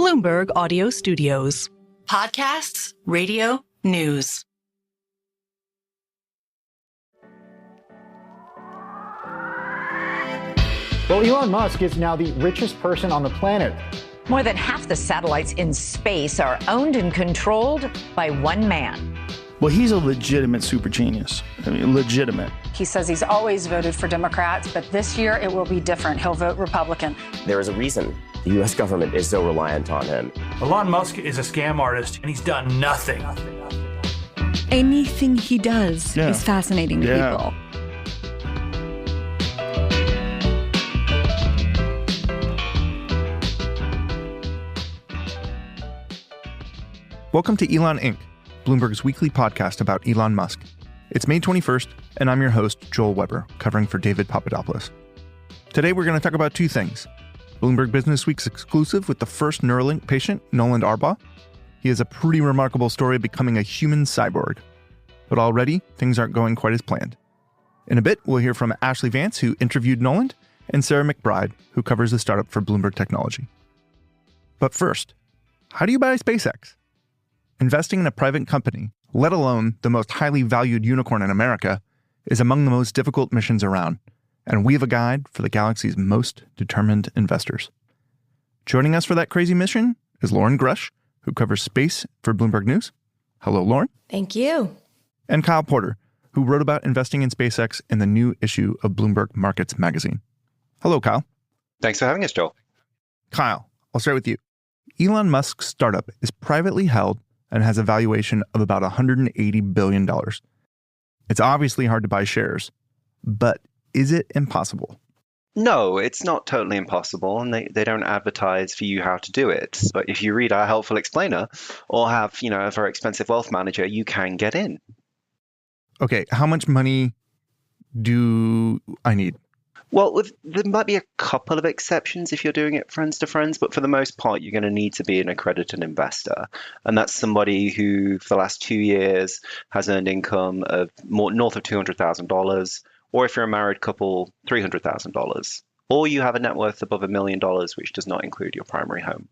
Bloomberg Audio Studios. Podcasts, radio, news. Well, Elon Musk is now the richest person on the planet. More than half the satellites in space are owned and controlled by one man. Well, he's a legitimate super genius. I mean, legitimate. He says he's always voted for Democrats, but this year it will be different. He'll vote Republican. There is a reason the U.S. government is so reliant on him. Elon Musk is a scam artist, and he's done nothing. Anything he does is fascinating to people. Welcome to Elon Inc., Bloomberg's weekly podcast about Elon Musk. It's May 21st, and I'm your host, Joel Weber, covering for David Papadopoulos. Today, we're going to talk about two things. Bloomberg Businessweek's exclusive with the first Neuralink patient, Noland Arbaugh. He has a pretty remarkable story of becoming a human cyborg. But already, things aren't going quite as planned. In a bit, we'll hear from Ashlee Vance, who interviewed Noland, and Sarah McBride, who covers the startup for Bloomberg Technology. But first, how do you buy SpaceX? Investing in a private company, let alone the most highly valued unicorn in America, is among the most difficult missions around, and we have a guide for the galaxy's most determined investors. Joining us for that crazy mission is Loren Grush, who covers space for Bloomberg News. Hello, Loren. Thank you. And Kiel Porter, who wrote about investing in SpaceX in the new issue of Bloomberg Markets magazine. Hello, Kiel. Thanks for having us, Joel. Kiel, I'll start with you. Elon Musk's startup is privately held and has a valuation of about $180 billion. It's obviously hard to buy shares, but is it impossible? No, it's not totally impossible, and they don't advertise for you how to do it. But if you read our helpful explainer or have, a very expensive wealth manager, you can get in. Okay, how much money do I need? Well, there might be a couple of exceptions if you're doing it friends to friends, but for the most part, you're going to need to be an accredited investor. And that's somebody who, for the last 2 years, has earned income of north of $200,000, or if you're a married couple, $300,000, or you have a net worth above $1 million, which does not include your primary home.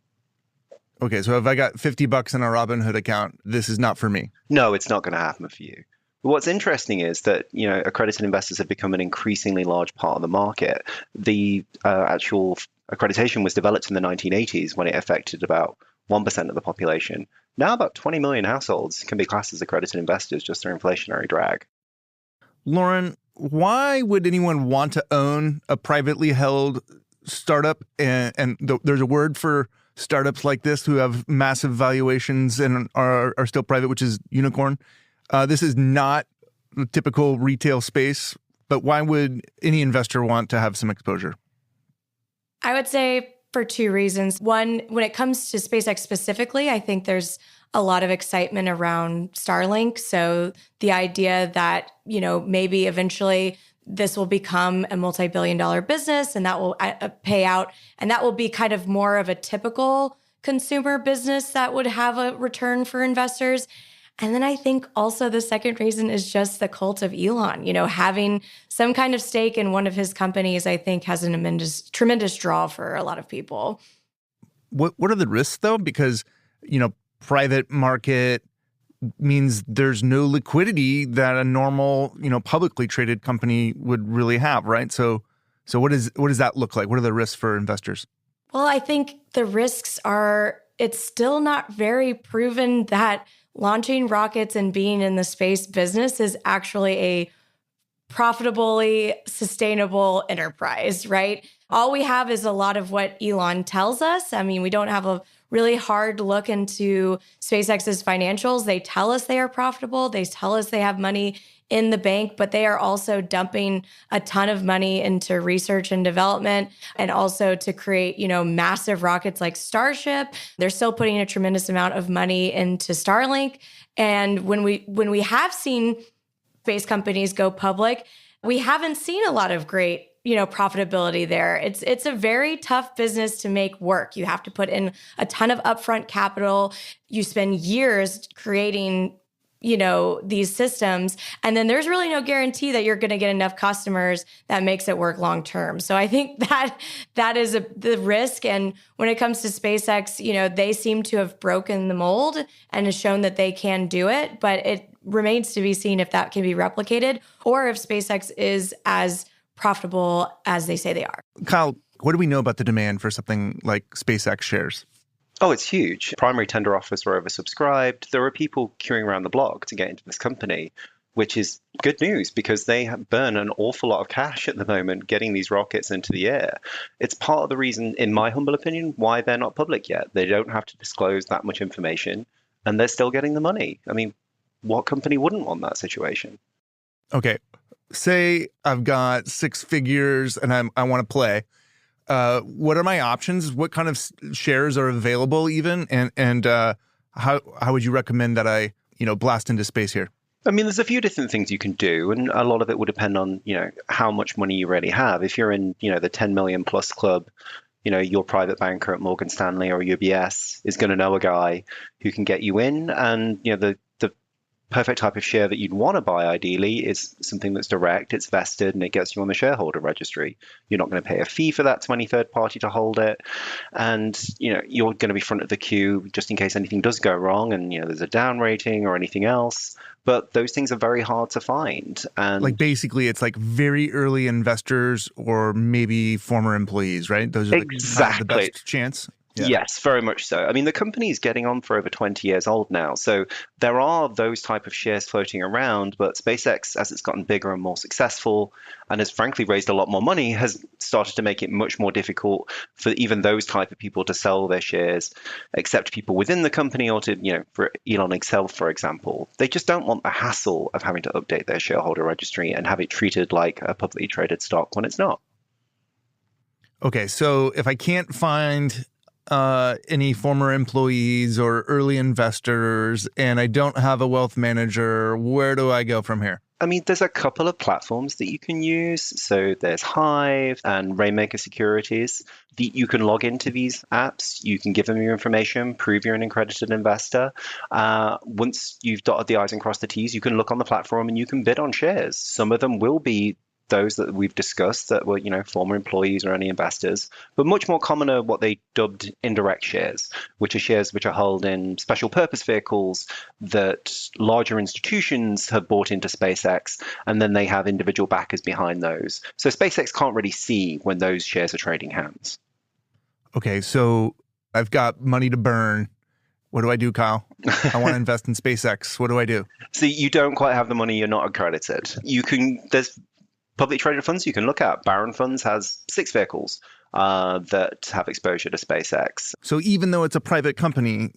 Okay, so if I got $50 in a Robinhood account, this is not for me. No, it's not going to happen for you. What's interesting is that, accredited investors have become an increasingly large part of the market. The actual accreditation was developed in the 1980s when it affected about 1% of the population. Now about 20 million households can be classed as accredited investors just through inflationary drag. Loren, why would anyone want to own a privately held startup? And there's a word for startups like this who have massive valuations and are still private, which is unicorn. This is not the typical retail space, but why would any investor want to have some exposure? I would say for two reasons. One, when it comes to SpaceX specifically, I think there's a lot of excitement around Starlink. So the idea that, maybe eventually this will become a multi-billion-dollar business and that will pay out, and that will be kind of more of a typical consumer business that would have a return for investors. And then I think also the second reason is just the cult of Elon. Having some kind of stake in one of his companies, I think, has a tremendous draw for a lot of people. What are the risks, though? Because, private market means there's no liquidity that a normal, publicly traded company would really have, right? So what does that look like? What are the risks for investors? Well, I think the risks are, it's still not very proven that launching rockets and being in the space business is actually a profitably sustainable enterprise, right? All we have is a lot of what Elon tells us. I mean, we don't have a really hard look into SpaceX's financials. They tell us they are profitable. They tell us they have money in the bank, but they are also dumping a ton of money into research and development and also to create, massive rockets like Starship. They're still putting a tremendous amount of money into Starlink. And when we have seen space companies go public, we haven't seen a lot of great, profitability there. It's a very tough business to make work. You have to put in a ton of upfront capital. You spend years creating these systems. And then there's really no guarantee that you're going to get enough customers that makes it work long term. So I think that is the risk. And when it comes to SpaceX, they seem to have broken the mold and has shown that they can do it. But it remains to be seen if that can be replicated or if SpaceX is as profitable as they say they are. Kyle, what do we know about the demand for something like SpaceX shares? Oh, it's huge. Primary tender offers were oversubscribed. There are people queuing around the block to get into this company, which is good news because they burn an awful lot of cash at the moment getting these rockets into the air. It's part of the reason, in my humble opinion, why they're not public yet. They don't have to disclose that much information, and they're still getting the money. I mean, what company wouldn't want that situation? Okay, say I've got six figures and I want to play. What are my options? What kind of shares are available even? And how would you recommend that I, blast into space here? I mean, there's a few different things you can do, and a lot of it will depend on, how much money you really have. If you're in, the 10 million plus club, your private banker at Morgan Stanley or UBS is going to know a guy who can get you in. And, the perfect type of share that you'd want to buy ideally is something that's direct, it's vested, and it gets you on the shareholder registry. You're not going to pay a fee for that to any third party to hold it. And, you're going to be front of the queue just in case anything does go wrong and, there's a down rating or anything else. But those things are very hard to find. And basically, it's very early investors or maybe former employees, right? Those are the best chance. Yeah. Yes, very much so. I mean, the company is getting on for over 20 years old now. So there are those type of shares floating around, but SpaceX, as it's gotten bigger and more successful and has frankly raised a lot more money, has started to make it much more difficult for even those type of people to sell their shares, except people within the company or to, for Elon himself, for example. They just don't want the hassle of having to update their shareholder registry and have it treated like a publicly traded stock when it's not. Okay, so if I can't find any former employees or early investors, and I don't have a wealth manager, where do I go from here? I mean, there's a couple of platforms that you can use. So there's Hive and Rainmaker Securities. You can log into these apps. You can give them your information, prove you're an accredited investor. Once you've dotted the I's and crossed the T's, you can look on the platform and you can bid on shares. Some of them will be those that we've discussed that were, former employees or any investors, but much more common are what they dubbed indirect shares, which are shares which are held in special purpose vehicles that larger institutions have bought into SpaceX, and then they have individual backers behind those. So SpaceX can't really see when those shares are trading hands. Okay, so I've got money to burn. What do I do, Kyle? I want to invest in SpaceX. What do I do? So you don't quite have the money, you're not accredited. There's publicly traded funds you can look at. Barron Funds has 6 vehicles that have exposure to SpaceX. So even though it's a private company,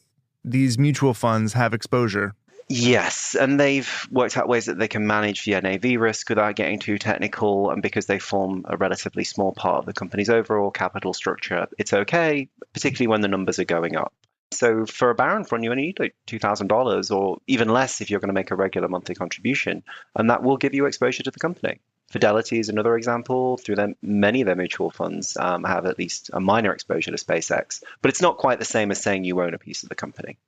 these mutual funds have exposure. Yes, and they've worked out ways that they can manage the NAV risk without getting too technical. And because they form a relatively small part of the company's overall capital structure, it's okay, particularly when the numbers are going up. So for a Barron fund, you only need like $2,000 or even less if you're going to make a regular monthly contribution. And that will give you exposure to the company. Fidelity is another example. Through them, many of their mutual funds have at least a minor exposure to SpaceX, but it's not quite the same as saying you own a piece of the company.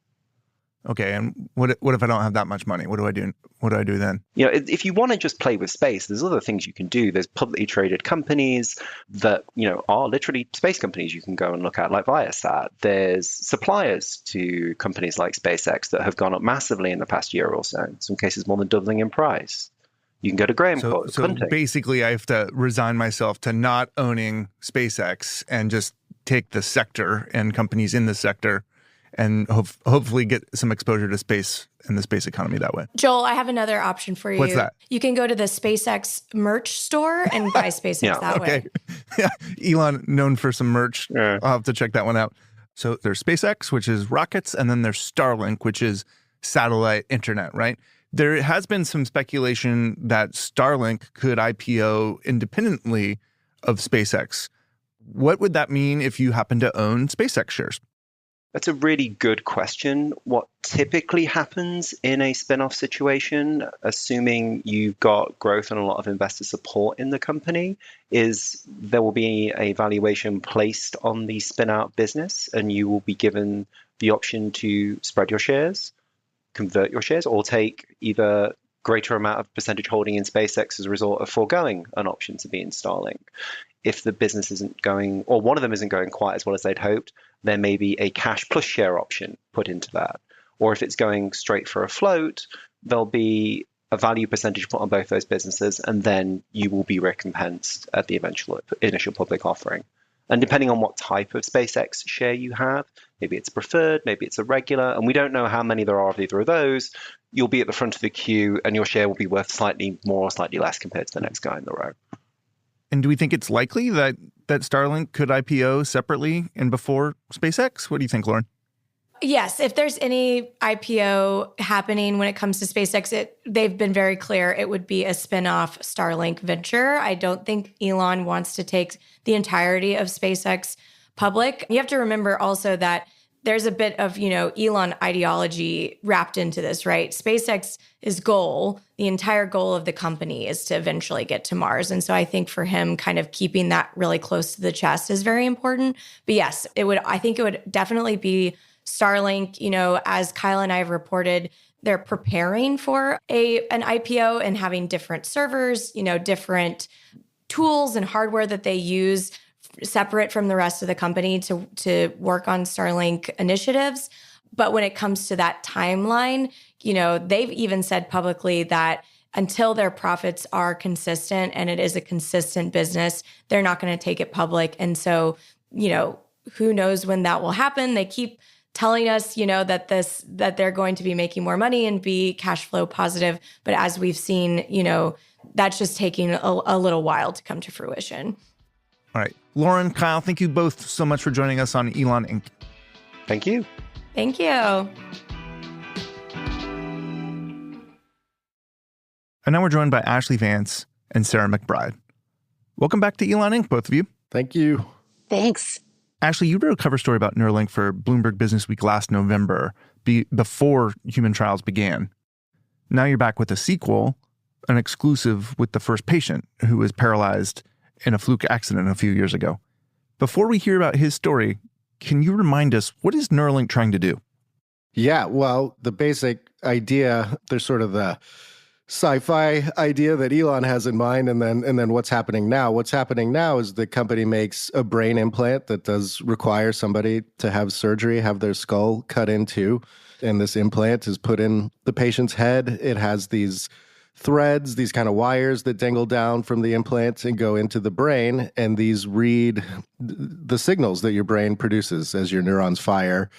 Okay, and what if I don't have that much money? What do I do? What do I do then? If you want to just play with space, there's other things you can do. There's publicly traded companies that are literally space companies you can go and look at, like Viasat. There's suppliers to companies like SpaceX that have gone up massively in the past year or so. In some cases, more than doubling in price. You can go to Graham. So basically, I have to resign myself to not owning SpaceX and just take the sector and companies in the sector and hopefully get some exposure to space and the space economy that way. Joel, I have another option for you. What's that? You can go to the SpaceX merch store and buy SpaceX that way. Yeah, Elon, known for some merch. Yeah. I'll have to check that one out. So there's SpaceX, which is rockets, and then there's Starlink, which is satellite internet, right? There has been some speculation that Starlink could IPO independently of SpaceX. What would that mean if you happen to own SpaceX shares? That's a really good question. What typically happens in a spin-off situation, assuming you've got growth and a lot of investor support in the company, is there will be a valuation placed on the spin-out business, and you will be given the option to spread your shares. convert your shares or take either greater amount of percentage holding in SpaceX as a result of foregoing an option to be in Starlink. If the business isn't going, or one of them isn't going quite as well as they'd hoped, there may be a cash plus share option put into that. Or if it's going straight for a float, there'll be a value percentage put on both those businesses, and then you will be recompensed at the eventual initial public offering. And depending on what type of SpaceX share you have, maybe it's preferred, maybe it's a regular, and we don't know how many there are of either of those, you'll be at the front of the queue and your share will be worth slightly more or slightly less compared to the next guy in the row. And do we think it's likely that Starlink could IPO separately and before SpaceX? What do you think, Loren? Yes, if there's any IPO happening when it comes to SpaceX, they've been very clear it would be a spin-off Starlink venture. I don't think Elon wants to take the entirety of SpaceX public. You have to remember also that there's a bit of, Elon ideology wrapped into this, right? SpaceX's goal, the entire goal of the company is to eventually get to Mars. And so I think for him, kind of keeping that really close to the chest is very important. But yes, I think it would definitely be Starlink. As Kyle and I have reported, they're preparing for an IPO and having different servers, different tools and hardware that they use separate from the rest of the company to work on Starlink initiatives. But when it comes to that timeline, they've even said publicly that until their profits are consistent and it is a consistent business, they're not going to take it public. And so, who knows when that will happen? They keep telling us, that they're going to be making more money and be cash flow positive. But as we've seen, that's just taking a little while to come to fruition. All right. Loren, Kyle, thank you both so much for joining us on Elon Inc. Thank you. Thank you. And now we're joined by Ashlee Vance and Sarah McBride. Welcome back to Elon Inc., both of you. Thank you. Thanks. Ashlee, you wrote a cover story about Neuralink for Bloomberg Businessweek last November, before human trials began. Now you're back with a sequel, an exclusive with the first patient who was paralyzed in a fluke accident a few years ago. Before we hear about his story, can you remind us, what is Neuralink trying to do? Yeah, well, the basic idea, there's sort of the sci-fi idea that Elon has in mind, and then what's happening now. What's happening now is the company makes a brain implant that does require somebody to have surgery, have their skull cut into, and this implant is put in the patient's head. It has these threads, these kind of wires that dangle down from the implant and go into the brain, and these read the signals that your brain produces as your neurons fire.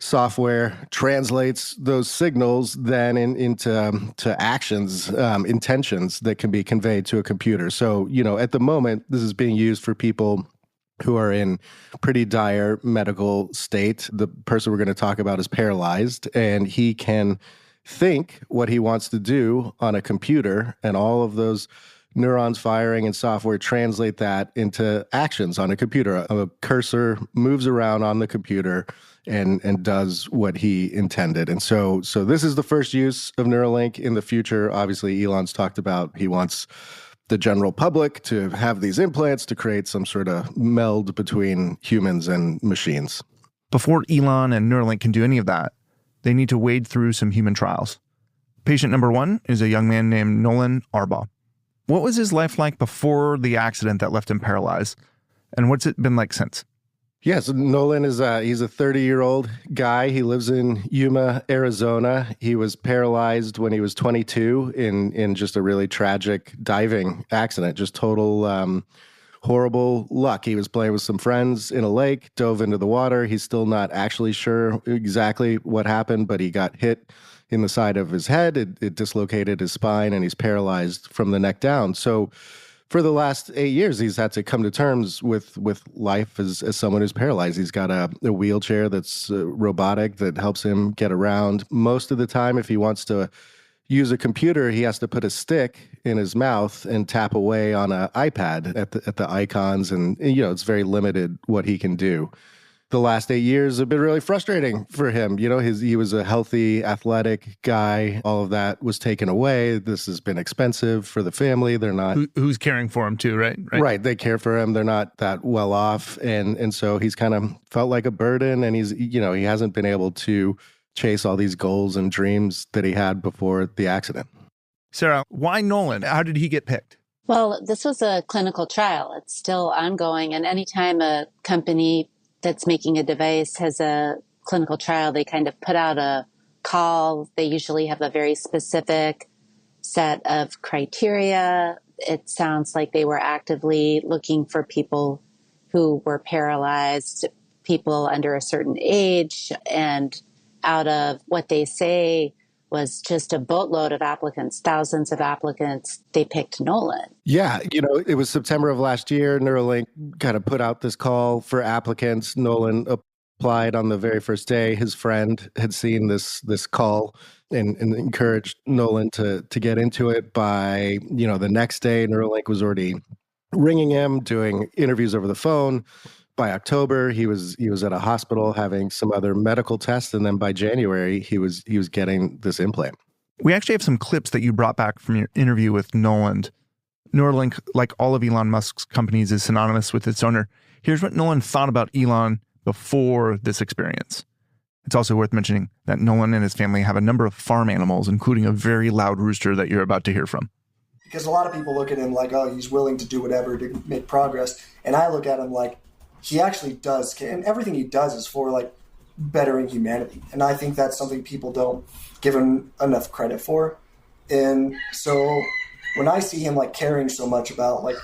Software translates those signals then into actions, intentions that can be conveyed to a computer. So, at the moment, this is being used for people who are in pretty dire medical state. The person we're going to talk about is paralyzed, and he can think what he wants to do on a computer, and all of those neurons firing and software translate that into actions on a computer. A cursor moves around on the computer and does what he intended. And so this is the first use of Neuralink. In the future, obviously, Elon's talked about he wants the general public to have these implants to create some sort of meld between humans and machines. Before Elon and Neuralink can do any of that, they need to wade through some human trials. Patient number one is a young man named Noland Arbaugh. What was his life like before the accident that left him paralyzed? And what's it been like since? Yeah, so Noland is he's a 30-year-old guy. He lives in Yuma, Arizona. He was paralyzed when he was 22 in just a really tragic diving accident, just total horrible luck. He was playing with some friends in a lake, dove into the water. He's still not actually sure exactly what happened, but he got hit in the side of his head. It dislocated his spine, and he's paralyzed from the neck down. So for the last 8 years, he's had to come to terms with life as someone who's paralyzed. He's got a wheelchair that's robotic that helps him get around. Most of the time, if he wants to use a computer, he has to put a stick in his mouth and tap away on an iPad at the icons, and it's very limited what he can do. The last 8 years have been really frustrating for him. He was a healthy, athletic guy. All of that was taken away. This has been expensive for the family. They're not... Who's caring for him too, right? Right. They care for him. They're not that well off. And so he's kind of felt like a burden, and he hasn't been able to chase all these goals and dreams that he had before the accident. Sarah, why Noland? How did he get picked? Well, this was a clinical trial. It's still ongoing. And anytime a company that's making a device has a clinical trial, they kind of put out a call. They usually have a very specific set of criteria. It sounds like they were actively looking for people who were paralyzed, people under a certain age, and out of what they say was just a boatload of applicants, thousands of applicants, they picked Noland. Yeah, it was September of last year. Neuralink kind of put out this call for applicants. Noland applied on the very first day. His friend had seen this call and encouraged Noland to get into it. By, the next day, Neuralink was already ringing him, doing interviews over the phone. By October, he was at a hospital having some other medical tests, and then by January, he was getting this implant. We actually have some clips that you brought back from your interview with Noland. Neuralink, like all of Elon Musk's companies, is synonymous with its owner. Here's what Noland thought about Elon before this experience. It's also worth mentioning that Noland and his family have a number of farm animals, including a very loud rooster that you're about to hear from. Because a lot of people look at him like, oh, he's willing to do whatever to make progress. And I look at him like, he actually does, and everything he does is for like bettering humanity. And I think that's something people don't give him enough credit for. And so when I see him like caring so much about like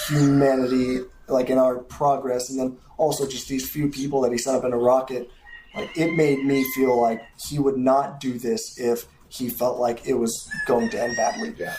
humanity, like in our progress, and then also just these few people that he sent up in a rocket, like it made me feel like he would not do this if he felt like it was going to end badly. Yeah.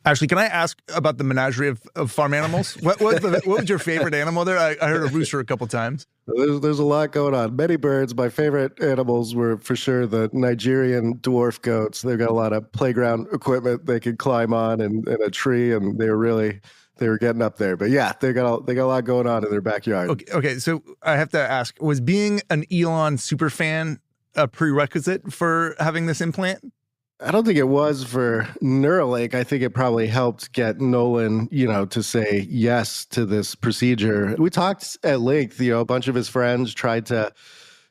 Ashlee, can I ask about the menagerie of farm animals? What was your favorite animal there? I heard a rooster a couple times. There's a lot going on. Many birds. My favorite animals were for sure the Nigerian dwarf goats. They've got a lot of playground equipment they could climb on and a tree, and they were getting up there. But yeah, they got a lot going on in their backyard. Okay. So I have to ask: was being an Elon super fan a prerequisite for having this implant? I don't think it was for Neuralink. I think it probably helped get Noland, to say yes to this procedure. We talked at length, a bunch of his friends tried to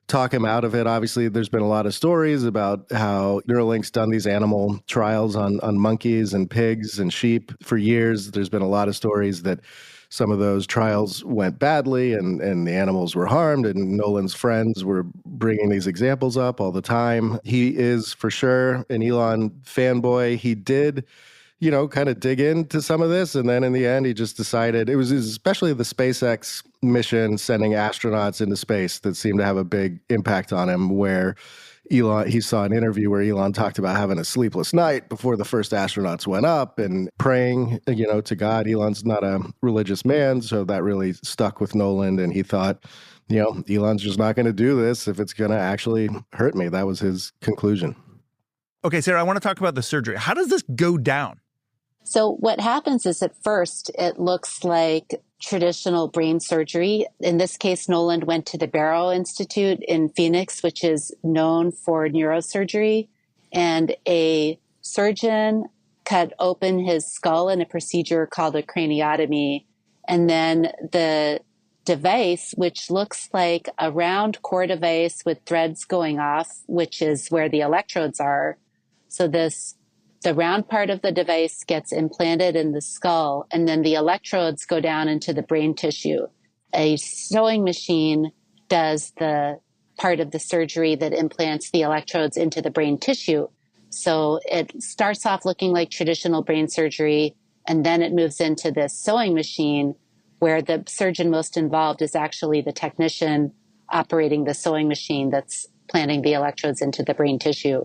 talk him out of it. Obviously, there's been a lot of stories about how Neuralink's done these animal trials on monkeys and pigs and sheep for years. There's been a lot of stories that some of those trials went badly and the animals were harmed, and Noland's friends were bringing these examples up all the time. He is for sure an Elon fanboy. He did, kind of dig into some of this, and then in the end, he just decided it was especially the SpaceX mission sending astronauts into space that seemed to have a big impact on him, where he saw an interview where Elon talked about having a sleepless night before the first astronauts went up and praying, to God. Elon's not a religious man, so that really stuck with Noland, and he thought, Elon's just not going to do this if it's going to actually hurt me. That was his conclusion. Okay, Sarah, I want to talk about the surgery. How does this go down? So what happens is at first it looks like traditional brain surgery. In this case, Noland went to the Barrow Institute in Phoenix, which is known for neurosurgery. And a surgeon cut open his skull in a procedure called a craniotomy. And then the device, which looks like a round core device with threads going off, which is where the electrodes are. So the round part of the device gets implanted in the skull, and then the electrodes go down into the brain tissue. A sewing machine does the part of the surgery that implants the electrodes into the brain tissue. So it starts off looking like traditional brain surgery, and then it moves into this sewing machine where the surgeon most involved is actually the technician operating the sewing machine that's planting the electrodes into the brain tissue.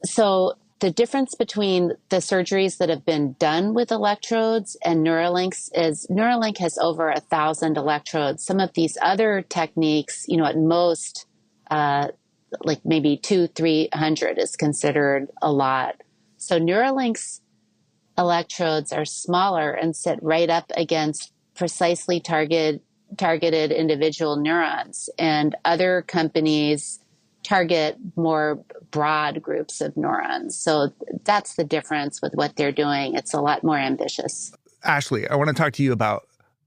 So the difference between the surgeries that have been done with electrodes and Neuralink's is Neuralink has over 1,000 electrodes. Some of these other techniques, at most, like maybe 200-300 is considered a lot. So Neuralink's electrodes are smaller and sit right up against precisely targeted individual neurons. And other companies target more broad groups of neurons. So that's the difference with what they're doing. It's a lot more ambitious. Ashlee, I want to talk to you about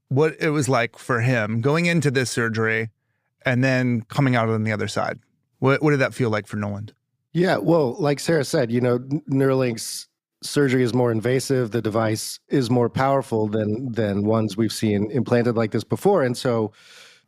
what it was like for him going into this surgery and then coming out on the other side. What did that feel like for Noland? Yeah, well, like Sarah said, Neuralink's surgery is more invasive. The device is more powerful than ones we've seen implanted like this before. And so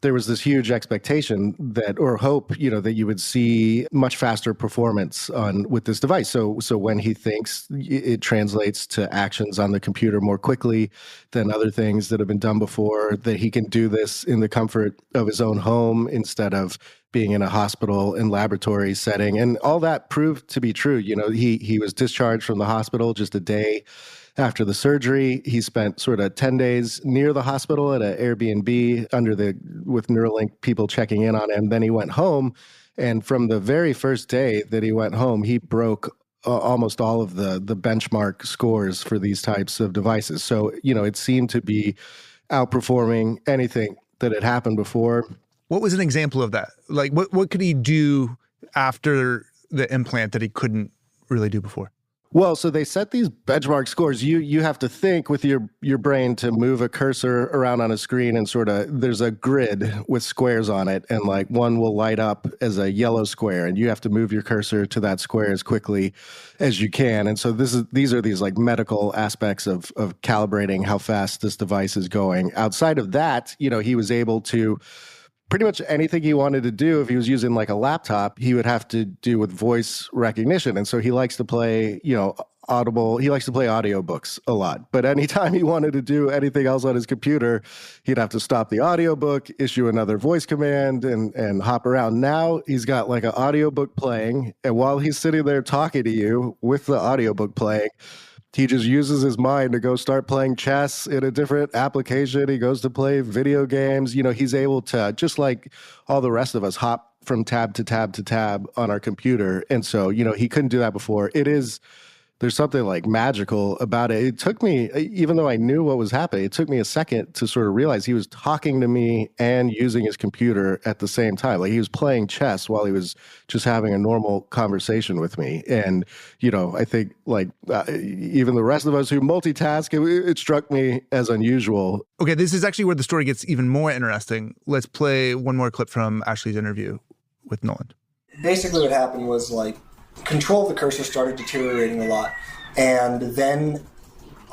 there was this huge expectation or hope, that you would see much faster performance with this device. So when he thinks, it translates to actions on the computer more quickly than other things that have been done before, that he can do this in the comfort of his own home instead of being in a hospital and laboratory setting. And all that proved to be true. He was discharged from the hospital just a day after the surgery. He spent sort of 10 days near the hospital at an Airbnb with Neuralink people checking in on him. Then he went home. And from the very first day that he went home, he broke almost all of the benchmark scores for these types of devices. So, it seemed to be outperforming anything that had happened before. What was an example of that? Like, what could he do after the implant that he couldn't really do before? Well, so they set these benchmark scores. You have to think with your brain to move a cursor around on a screen, and sort of there's a grid with squares on it, and like one will light up as a yellow square, and you have to move your cursor to that square as quickly as you can. And so these are like medical aspects of calibrating how fast this device is going. Outside of that, he was able to pretty much anything he wanted to do. If he was using like a laptop, he would have to do with voice recognition. And so he likes to play, Audible. He likes to play audiobooks a lot. But anytime he wanted to do anything else on his computer, he'd have to stop the audiobook, issue another voice command, and hop around. Now he's got like an audiobook playing. And while he's sitting there talking to you with the audiobook playing, he just uses his mind to go start playing chess in a different application. He goes to play video games. He's able to, just like all the rest of us, hop from tab to tab to tab on our computer. And so, he couldn't do that before. There's something like magical about it. It took me, even though I knew what was happening, it took me a second to sort of realize he was talking to me and using his computer at the same time. Like he was playing chess while he was just having a normal conversation with me. And, I think even the rest of us who multitask, it struck me as unusual. Okay, this is actually where the story gets even more interesting. Let's play one more clip from Ashlee's interview with Noland. Basically what happened was control of the cursor started deteriorating a lot. And then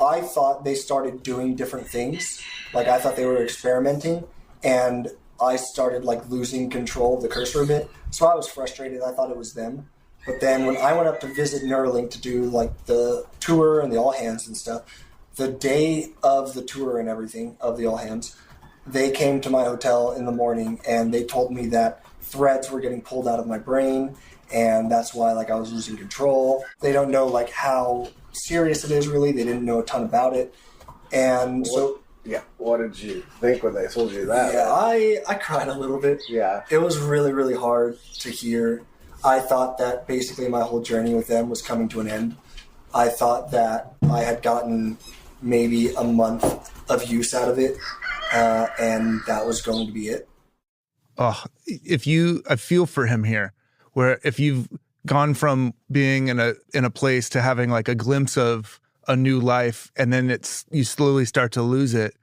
I thought they started doing different things. I thought they were experimenting, and I started losing control of the cursor a bit. So I was frustrated. I thought it was them. But then when I went up to visit Neuralink to do the tour and the all hands and stuff, the day of the tour and everything of the all hands, they came to my hotel in the morning and they told me that threads were getting pulled out of my brain. And that's why I was losing control. They don't know how serious it is really. They didn't know a ton about it. And what did you think when they told you that? Yeah, I cried a little bit. Yeah. It was really, really hard to hear. I thought that basically my whole journey with them was coming to an end. I thought that I had gotten maybe a month of use out of it, and that was going to be it. Oh, I feel for him here. Where if you've gone from being in a place to having a glimpse of a new life, and then you slowly start to lose it.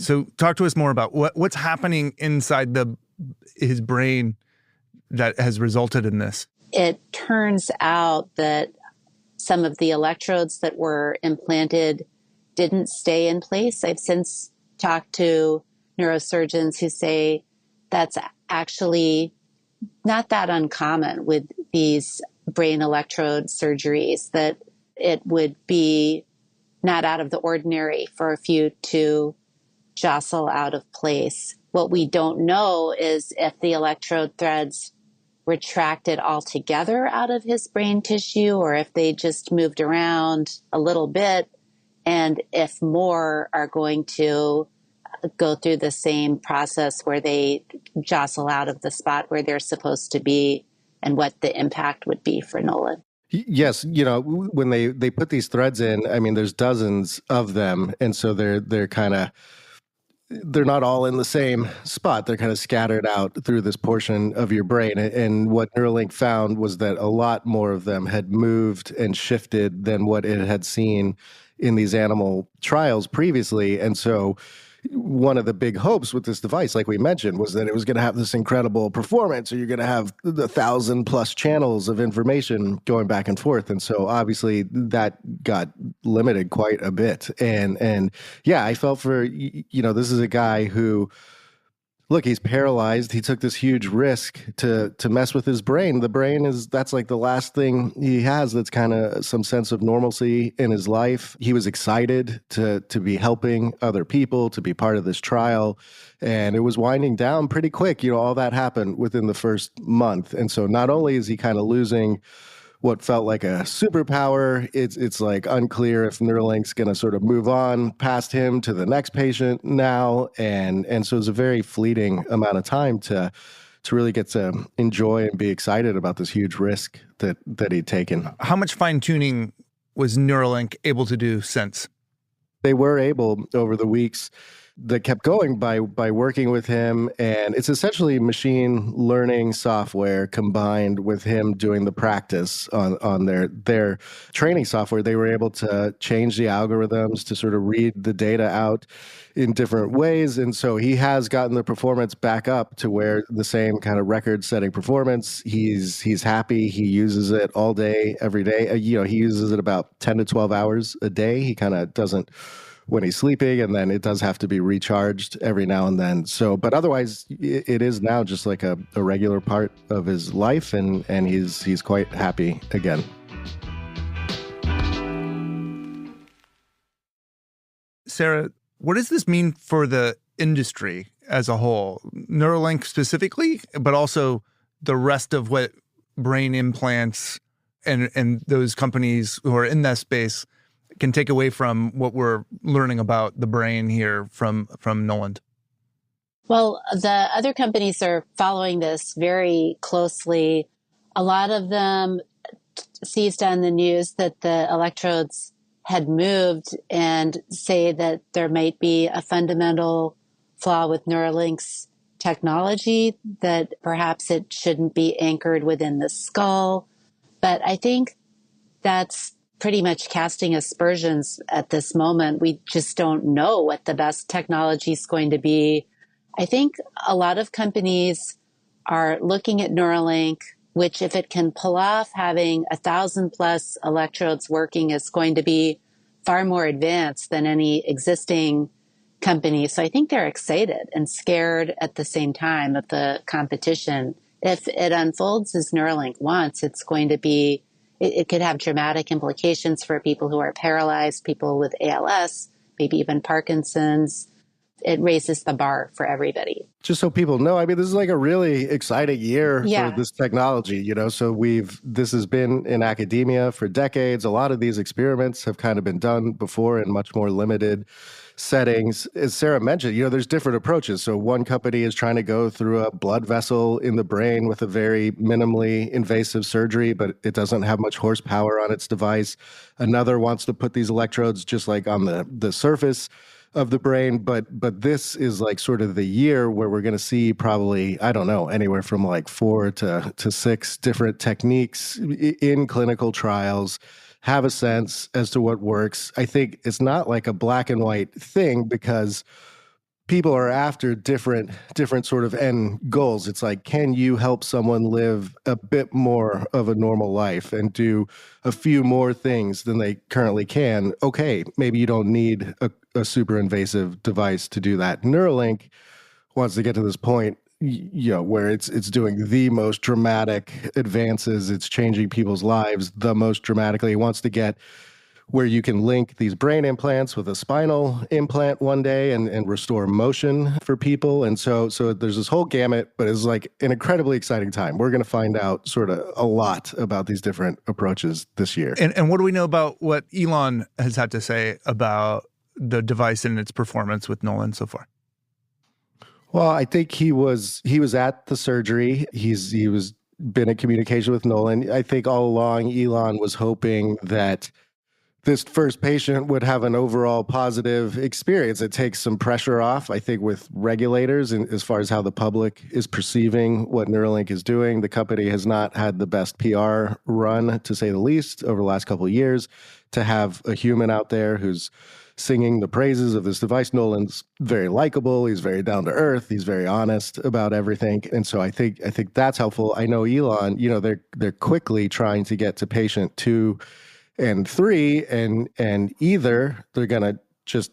So talk to us more about what's happening inside his brain that has resulted in this. It turns out that some of the electrodes that were implanted didn't stay in place. I've since talked to neurosurgeons who say that's actually not that uncommon with these brain electrode surgeries, that it would be not out of the ordinary for a few to jostle out of place. What we don't know is if the electrode threads retracted altogether out of his brain tissue or if they just moved around a little bit, and if more are going to go through the same process where they jostle out of the spot where they're supposed to be, and what the impact would be for Noland. Yes, when they put these threads in, I mean, there's dozens of them, and so they're not all in the same spot. They're kind of scattered out through this portion of your brain. And what Neuralink found was that a lot more of them had moved and shifted than what it had seen in these animal trials previously. And so one of the big hopes with this device, like we mentioned, was that it was going to have this incredible performance, or you're going to have the 1,000+ channels of information going back and forth. And so obviously that got limited quite a bit. And yeah, I felt for, this is a guy who, look, he's paralyzed. He took this huge risk to mess with his brain. The brain that's like the last thing he has that's kind of some sense of normalcy in his life. He was excited to be helping other people, to be part of this trial. And it was winding down pretty quick. All that happened within the first month. And so not only is he kind of losing what felt like a superpower, it's like unclear if Neuralink's going to sort of move on past him to the next patient now, and so it's a very fleeting amount of time to really get to enjoy and be excited about this huge risk that he'd taken. How much fine tuning was Neuralink able to do since? They were able over the weeks that kept going by working with him, and it's essentially machine learning software combined with him doing the practice on their training software. They were able to change the algorithms to sort of read the data out in different ways, and so he has gotten the performance back up to where the same kind of record-setting performance. He's happy. He uses it all day, every day. He uses it about 10 to 12 hours a day. He kind of doesn't when he's sleeping, and then it does have to be recharged every now and then. So, but otherwise, it is now just like a regular part of his life, and he's quite happy again. Sarah, what does this mean for the industry as a whole? Neuralink specifically, but also the rest of what brain implants and those companies who are in that space can take away from what we're learning about the brain here from Noland? Well, the other companies are following this very closely. A lot of them seized on the news that the electrodes had moved and say that there might be a fundamental flaw with Neuralink's technology, that perhaps it shouldn't be anchored within the skull. But I think that's pretty much casting aspersions at this moment. We just don't know what the best technology is going to be. I think a lot of companies are looking at Neuralink, which if it can pull off having 1,000+ electrodes working, is going to be far more advanced than any existing company. So I think they're excited and scared at the same time of the competition. If it unfolds as Neuralink wants, it's going to be it could have dramatic implications for people who are paralyzed, people with ALS, maybe even Parkinson's. It raises the bar for everybody. Just so people know, this is like a really exciting year for this technology, So this has been in academia for decades. A lot of these experiments have kind of been done before in much more limited settings. As Sarah mentioned, there's different approaches. So one company is trying to go through a blood vessel in the brain with a very minimally invasive surgery, but it doesn't have much horsepower on its device. Another wants to put these electrodes just like on the surface of the brain, but this is like sort of the year where we're going to see probably, I don't know, anywhere from like 4 to 6 different techniques in clinical trials, have a sense as to what works. I think it's not like a black and white thing because people are after different sort of end goals. It's like, can you help someone live a bit more of a normal life and do a few more things than they currently can? Okay, maybe you don't need a super invasive device to do that. Neuralink wants to get to this point, where it's doing the most dramatic advances. It's changing people's lives the most dramatically. It wants to get where you can link these brain implants with a spinal implant one day and restore motion for people. And so there's this whole gamut, but it's like an incredibly exciting time. We're going to find out sort of a lot about these different approaches this year. And what do we know about what Elon has had to say about the device and its performance with Noland so far? Well, I think he was at the surgery. He was been in communication with Noland. I think all along Elon was hoping that this first patient would have an overall positive experience. It takes some pressure off, I think, with regulators and as far as how the public is perceiving what Neuralink is doing. The company has not had the best PR run, to say the least, over the last couple of years. To have a human out there who's singing the praises of this device. Nolan's very likable. He's very down to earth. He's very honest about everything. And so I think that's helpful. I know Elon, they're quickly trying to get to patient 2 and 3, and either they're going to just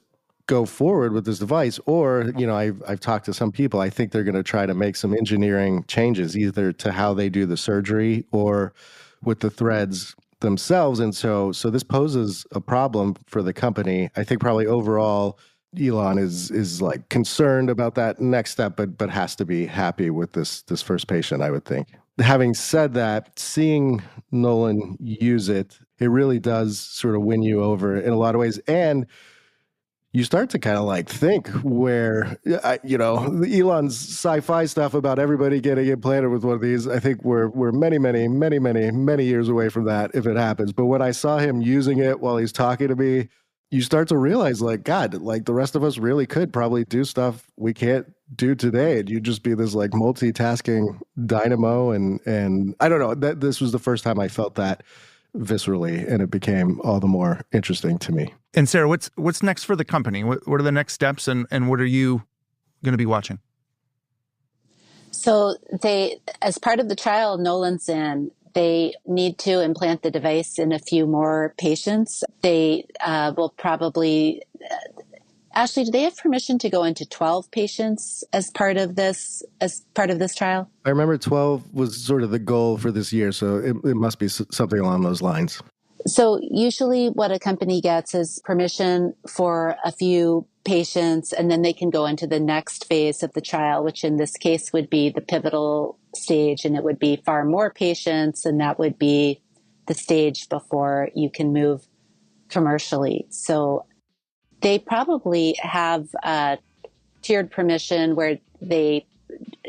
go forward with this device, or, I've talked to some people, I think they're going to try to make some engineering changes, either to how they do the surgery or with the threads themselves. And so this poses a problem for the company. I think probably overall, Elon is like concerned about that next step, but has to be happy with this first patient, I would think. Having said that, seeing Nolan use it really does sort of win you over in a lot of ways. And you start to kind of like think where, Elon's sci-fi stuff about everybody getting implanted with one of these, I think we're many, many, many, many, many years away from that if it happens. But when I saw him using it while he's talking to me, you start to realize, like, God, like the rest of us really could probably do stuff we can't do today. And you'd just be this like multitasking dynamo. And I don't know, this was the first time I felt that viscerally, and it became all the more interesting to me. And Sarah, what's next for the company? What are the next steps, and what are you going to be watching? So they, as part of the trial Nolan's in, they need to implant the device in a few more patients. They will probably, Ashlee, do they have permission to go into 12 patients as part of this trial? I remember 12 was sort of the goal for this year, so it must be something along those lines. So usually what a company gets is permission for a few patients, and then they can go into the next phase of the trial, which in this case would be the pivotal stage, and it would be far more patients, and that would be the stage before you can move commercially. So they probably have tiered permission where they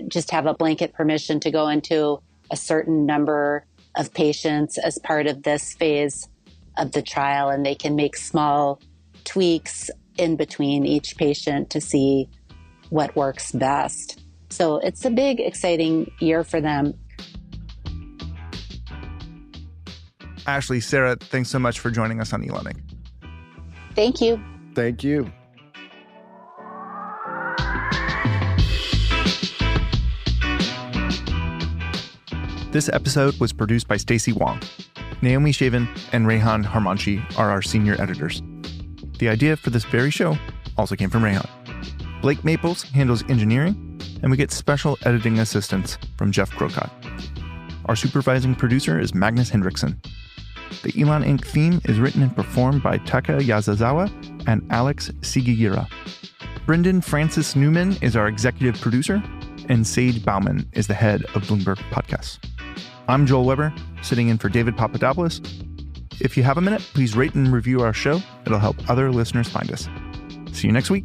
just have a blanket permission to go into a certain number of patients as part of this phase of the trial, and they can make small tweaks in between each patient to see what works best. So it's a big, exciting year for them. Ashlee, Sarah, thanks so much for joining us on Elon Inc. Thank you. Thank you. This episode was produced by Stacey Wong. Naomi Shavin and Rehan Harmanchi are our senior editors. The idea for this very show also came from Rehan. Blake Maples handles engineering, and we get special editing assistance from Jeff Crocott. Our supervising producer is Magnus Hendrickson. The Elon Inc. theme is written and performed by Taka Yazazawa and Alex Sigigira. Brendan Francis Newman is our executive producer, and Sage Bauman is the head of Bloomberg Podcasts. I'm Joel Weber, sitting in for David Papadopoulos. If you have a minute, please rate and review our show. It'll help other listeners find us. See you next week.